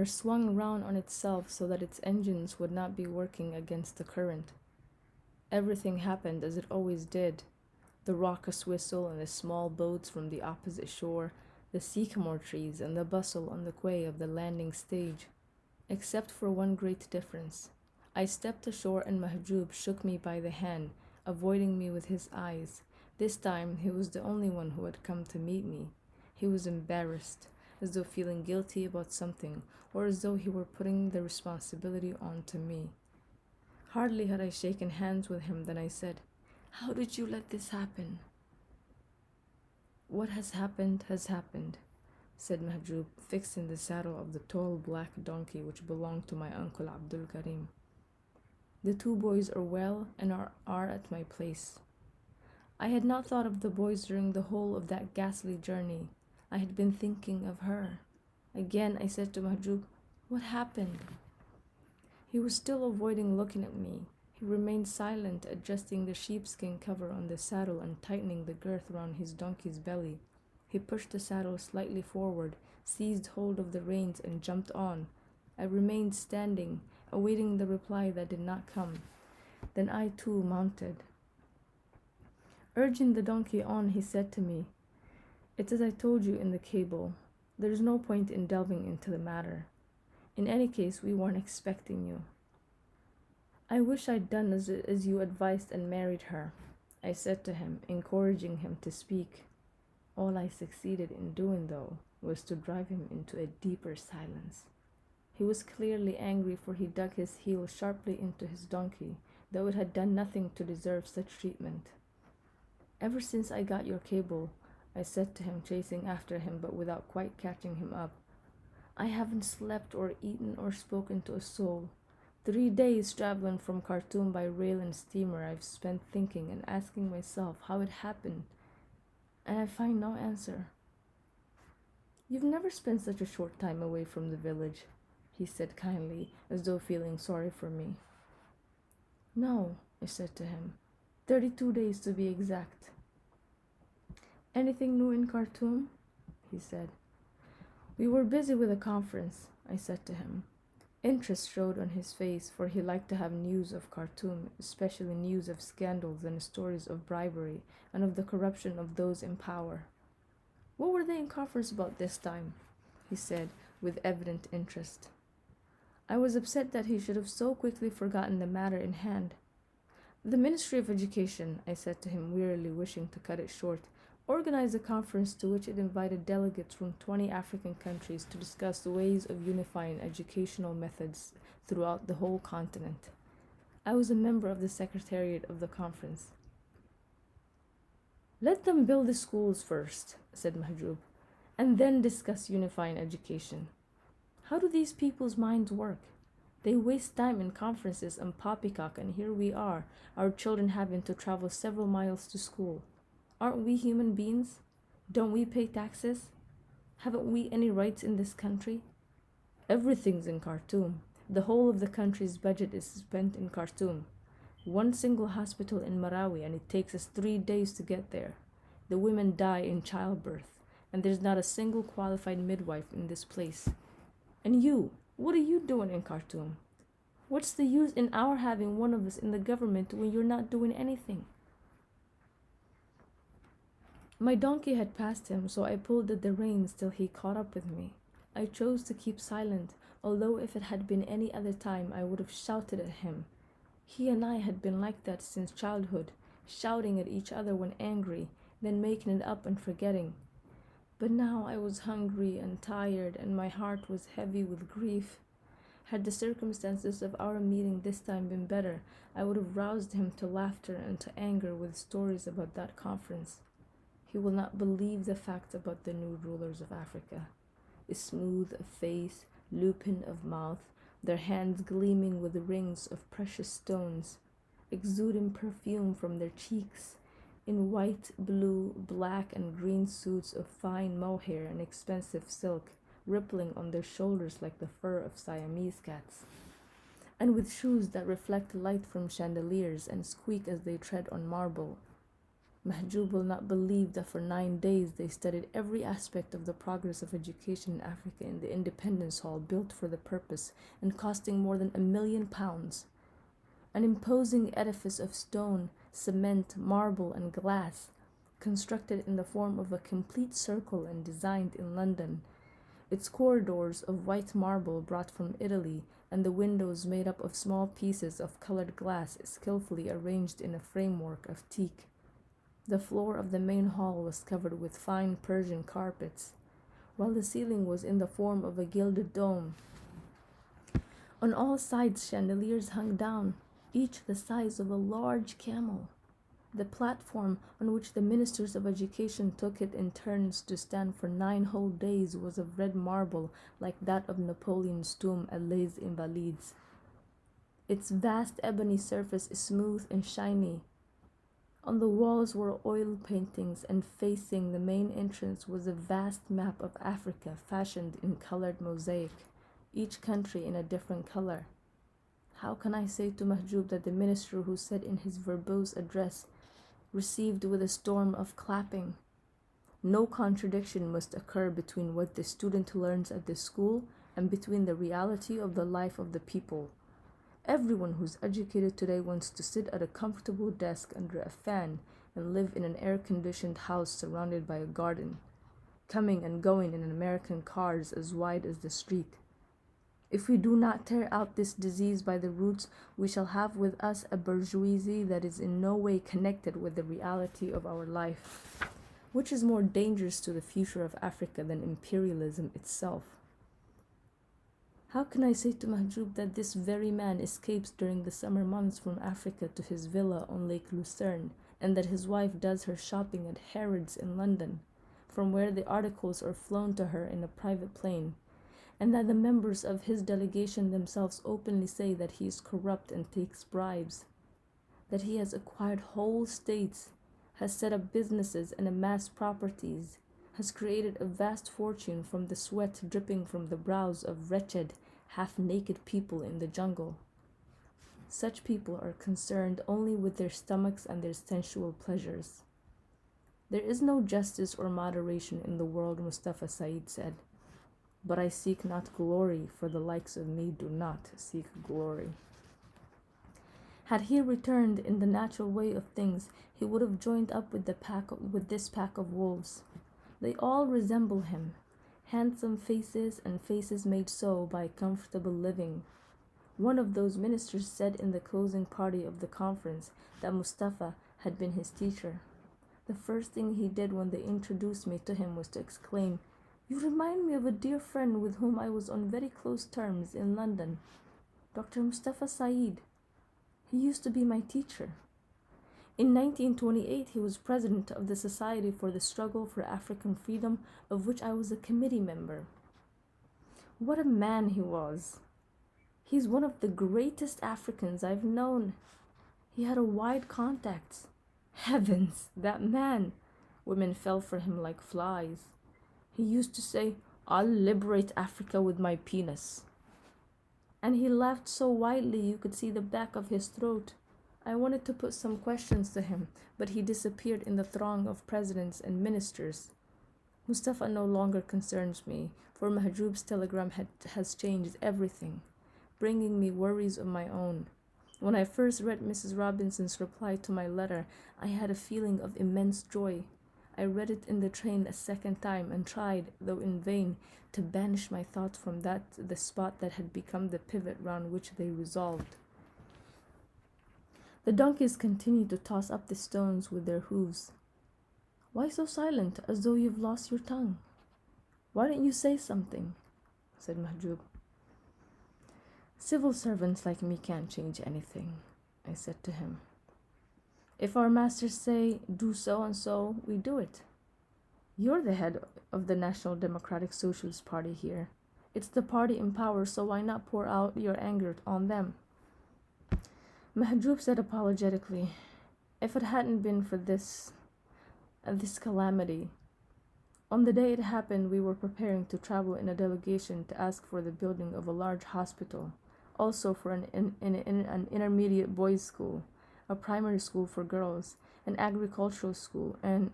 steamer swung round on itself so that its engines would not be working against the current. Everything happened as it always did. The raucous whistle and the small boats from the opposite shore, the sycamore trees and the bustle on the quay of the landing stage. Except for one great difference. I stepped ashore and Mahjoub shook me by the hand, avoiding me with his eyes. This time he was the only one who had come to meet me. He was embarrassed, as though feeling guilty about something, or as though he were putting the responsibility on to me. Hardly had I shaken hands with him than I said, "How did you let this happen?" "What has happened," said Mahjoub, fixed in the saddle of the tall black donkey which belonged to my uncle Abdul Karim. "The two boys are well and are at my place." I had not thought of the boys during the whole of that ghastly journey. I had been thinking of her. Again I said to Mahjoub, "What happened?" He was still avoiding looking at me. He remained silent, adjusting the sheepskin cover on the saddle and tightening the girth round his donkey's belly. He pushed the saddle slightly forward, seized hold of the reins, and jumped on. I remained standing, awaiting the reply that did not come. Then I too mounted. Urging the donkey on, he said to me, "It's as I told you in the cable. There's no point in delving into the matter. In any case, we weren't expecting you." "I wish I'd done as you advised and married her," I said to him, encouraging him to speak. All I succeeded in doing, though, was to drive him into a deeper silence. He was clearly angry, for he dug his heel sharply into his donkey, though it had done nothing to deserve such treatment. "Ever since I got your cable," I said to him, chasing after him but without quite catching him up, "I haven't slept or eaten or spoken to a soul. 3 days traveling from Khartoum by rail and steamer I've spent thinking and asking myself how it happened, and I find no answer." "You've never spent such a short time away from the village," he said kindly, as though feeling sorry for me. "No," I said to him, 32 days to be exact." "Anything new in Khartoum?" he said. "We were busy with a conference," I said to him. Interest showed on his face, for he liked to have news of Khartoum, especially news of scandals and stories of bribery and of the corruption of those in power. "What were they in conference about this time?" he said, with evident interest. I was upset that he should have so quickly forgotten the matter in hand. "The Ministry of Education," I said to him, wearily wishing to cut it short, organized a conference to which it invited delegates from 20 African countries to discuss the ways of unifying educational methods throughout the whole continent. I was a member of the secretariat of the conference. "Let them build the schools first," said Mahjoub, "and then discuss unifying education. How do these people's minds work? They waste time in conferences and poppycock, and here we are, our children having to travel several miles to school. Aren't we human beings? Don't we pay taxes? Haven't we any rights in this country? Everything's in Khartoum. The whole of the country's budget is spent in Khartoum. One single hospital in Marawi, and it takes us 3 days to get there. The women die in childbirth, and there's not a single qualified midwife in this place. And you, what are you doing in Khartoum? What's the use in our having one of us in the government when you're not doing anything?" My donkey had passed him, so I pulled at the reins till he caught up with me. I chose to keep silent, although if it had been any other time I would have shouted at him. He and I had been like that since childhood, shouting at each other when angry, then making it up and forgetting. But now I was hungry and tired, and my heart was heavy with grief. Had the circumstances of our meeting this time been better, I would have roused him to laughter and to anger with stories about that conference. He will not believe the facts about the new rulers of Africa. Smooth of face, lupin of mouth, their hands gleaming with rings of precious stones, exuding perfume from their cheeks, in white, blue, black, and green suits of fine mohair and expensive silk, rippling on their shoulders like the fur of Siamese cats, and with shoes that reflect light from chandeliers and squeak as they tread on marble. Mahjoub will not believe that for 9 days they studied every aspect of the progress of education in Africa in the Independence Hall built for the purpose and costing more than £1 million. An imposing edifice of stone, cement, marble, and glass, constructed in the form of a complete circle and designed in London, its corridors of white marble brought from Italy, and the windows made up of small pieces of colored glass skillfully arranged in a framework of teak. The floor of the main hall was covered with fine Persian carpets, while the ceiling was in the form of a gilded dome. On all sides chandeliers hung down, each the size of a large camel. The platform on which the ministers of education took it in turns to stand for 9 whole days was of red marble like that of Napoleon's tomb at Les Invalides. Its vast ebony surface is smooth and shiny. On the walls were oil paintings, and facing the main entrance was a vast map of Africa fashioned in colored mosaic, each country in a different color. How can I say to Mahjoub that the minister who said in his verbose address, received with a storm of clapping, "No contradiction must occur between what the student learns at the school and between the reality of the life of the people. Everyone who's educated today wants to sit at a comfortable desk under a fan and live in an air-conditioned house surrounded by a garden, coming and going in American cars as wide as the street. If we do not tear out this disease by the roots, we shall have with us a bourgeoisie that is in no way connected with the reality of our life. Which is more dangerous to the future of Africa than imperialism itself?" How can I say to Mahjoub that this very man escapes during the summer months from Africa to his villa on Lake Lucerne, and that his wife does her shopping at Harrods in London, from where the articles are flown to her in a private plane, and that the members of his delegation themselves openly say that he is corrupt and takes bribes, that he has acquired whole states, has set up businesses and amassed properties, has created a vast fortune from the sweat dripping from the brows of wretched, half-naked people in the jungle. Such people are concerned only with their stomachs and their sensual pleasures. "There is no justice or moderation in the world," Mustafa Saeed said. "But I seek not glory, for the likes of me do not seek glory." Had he returned in the natural way of things, he would have joined up with this pack of wolves. They all resemble him, handsome faces and faces made so by comfortable living. One of those ministers said in the closing party of the conference that Mustafa had been his teacher. The first thing he did when they introduced me to him was to exclaim, "You remind me of a dear friend with whom I was on very close terms in London, Dr. Mustafa Saeed. He used to be my teacher. In 1928, he was president of the Society for the Struggle for African Freedom, of which I was a committee member." What a man he was! He's one of the greatest Africans I've known. He had a wide contacts. Heavens, that man! Women fell for him like flies. He used to say, "I'll liberate Africa with my penis." And he laughed so widely you could see the back of his throat. I wanted to put some questions to him, but he disappeared in the throng of presidents and ministers. Mustafa no longer concerns me, for Mahjoub's telegram has changed everything, bringing me worries of my own. When I first read Mrs. Robinson's reply to my letter, I had a feeling of immense joy. I read it in the train a second time and tried, though in vain, to banish my thoughts from the spot that had become the pivot round which they resolved. The donkeys continued to toss up the stones with their hooves. "Why so silent, as though you've lost your tongue? Why don't you say something?" said Mahjoub. "Civil servants like me can't change anything," I said to him. "If our masters say, 'Do so and so,' we do it. You're the head of the National Democratic Socialist Party here. It's the party in power, so why not pour out your anger on them?" Mahjoub said apologetically, "If it hadn't been for this calamity, on the day it happened, we were preparing to travel in a delegation to ask for the building of a large hospital, also for an intermediate boys' school, a primary school for girls, an agricultural school, and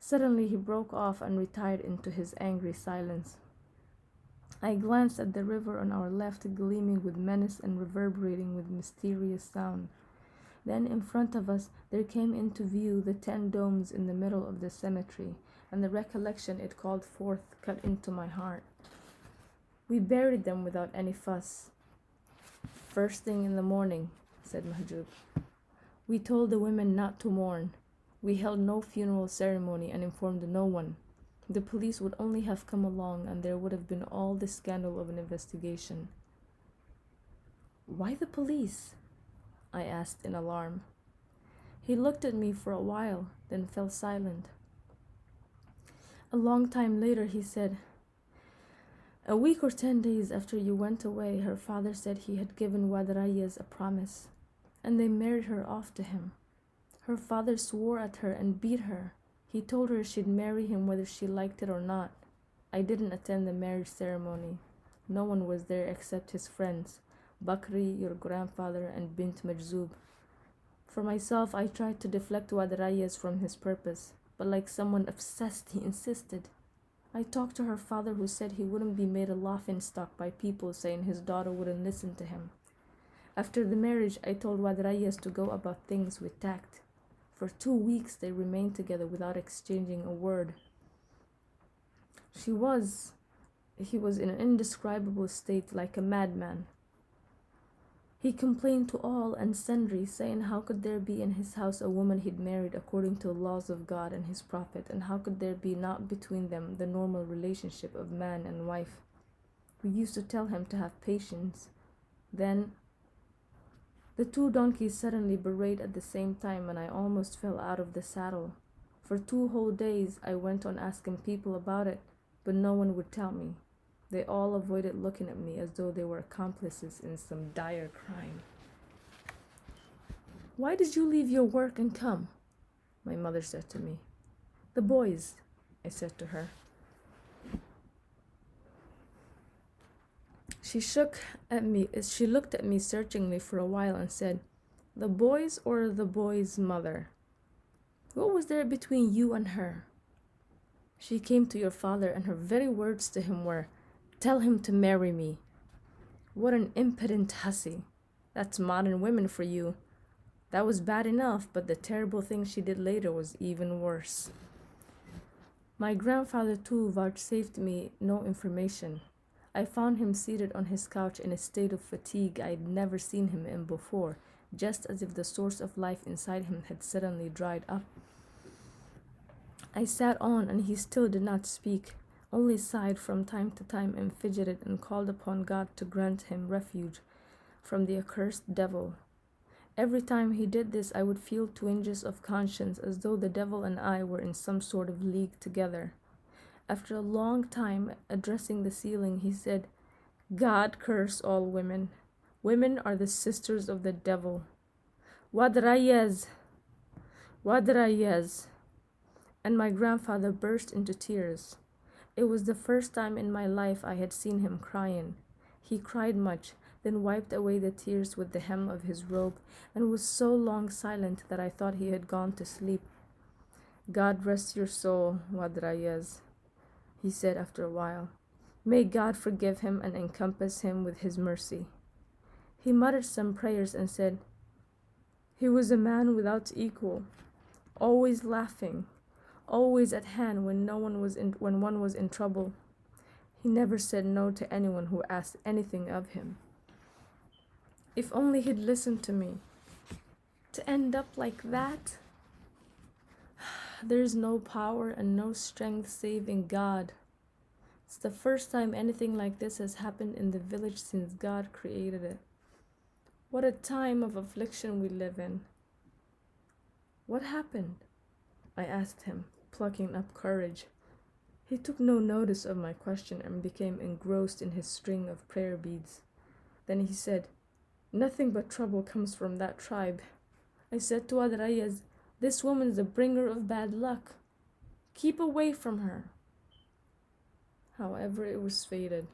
suddenly he broke off and retired into his angry silence. I glanced at the river on our left, gleaming with menace and reverberating with mysterious sound. Then in front of us there came into view the 10 domes in the middle of the cemetery, and the recollection it called forth cut into my heart. We buried them without any fuss. First thing in the morning, said Mahjoub. We told the women not to mourn. We held no funeral ceremony and informed no one. The police would only have come along and there would have been all the scandal of an investigation. Why the police? I asked in alarm. He looked at me for a while, then fell silent. A long time later he said, a week or 10 days after you went away, her father said he had given Wad Rayyes a promise, and they married her off to him. Her father swore at her and beat her. He told her she'd marry him whether she liked it or not. I didn't attend the marriage ceremony. No one was there except his friends, Bakri, your grandfather, and Bint Mahjoub. For myself, I tried to deflect Wad Rayyes from his purpose, but like someone obsessed, he insisted. I talked to her father, who said he wouldn't be made a laughingstock by people saying his daughter wouldn't listen to him. After the marriage, I told Wad Rayyes to go about things with tact. For 2 weeks they remained together without exchanging a word. He was in an indescribable state, like a madman. He complained to all and sundry, saying how could there be in his house a woman he'd married according to the laws of God and his prophet, and how could there be not between them the normal relationship of man and wife. We used to tell him to have patience. Then the 2 donkeys suddenly brayed at the same time, and I almost fell out of the saddle. For 2 whole days I went on asking people about it, but no one would tell me. They all avoided looking at me as though they were accomplices in some dire crime. Why did you leave your work and come? My mother said to me. The boys, I said to her. She looked at me searchingly for a while and said, the boys or the boy's mother? What was there between you and her? She came to your father and her very words to him were, tell him to marry me. What an impudent hussy. That's modern women for you. That was bad enough, but the terrible thing she did later was even worse. My grandfather too vouchsafed me no information. I found him seated on his couch in a state of fatigue I had never seen him in before, just as if the source of life inside him had suddenly dried up. I sat on, and he still did not speak, only sighed from time to time and fidgeted and called upon God to grant him refuge from the accursed devil. Every time he did this, I would feel twinges of conscience, as though the devil and I were in some sort of league together. After a long time, addressing the ceiling, he said, God curse all women. Women are the sisters of the devil. Wad Rayyes! Wad Rayyes! And my grandfather burst into tears. It was the first time in my life I had seen him crying. He cried much, then wiped away the tears with the hem of his robe, and was so long silent that I thought he had gone to sleep. God rest your soul, Wad Rayyes, he said after a while. May God forgive him and encompass him with his mercy. He muttered some prayers and said, he was a man without equal, always laughing, always at hand when one was in trouble. He never said no to anyone who asked anything of him. If only he'd listened to me. To end up like that? There's no power and no strength save in God. It's the first time anything like this has happened in the village since God created it. What a time of affliction we live in. What happened? I asked him, plucking up courage. He took no notice of my question and became engrossed in his string of prayer beads. Then he said, nothing but trouble comes from that tribe. I said to Wad Rayyes, this woman's the bringer of bad luck. Keep away from her. However, it was fated.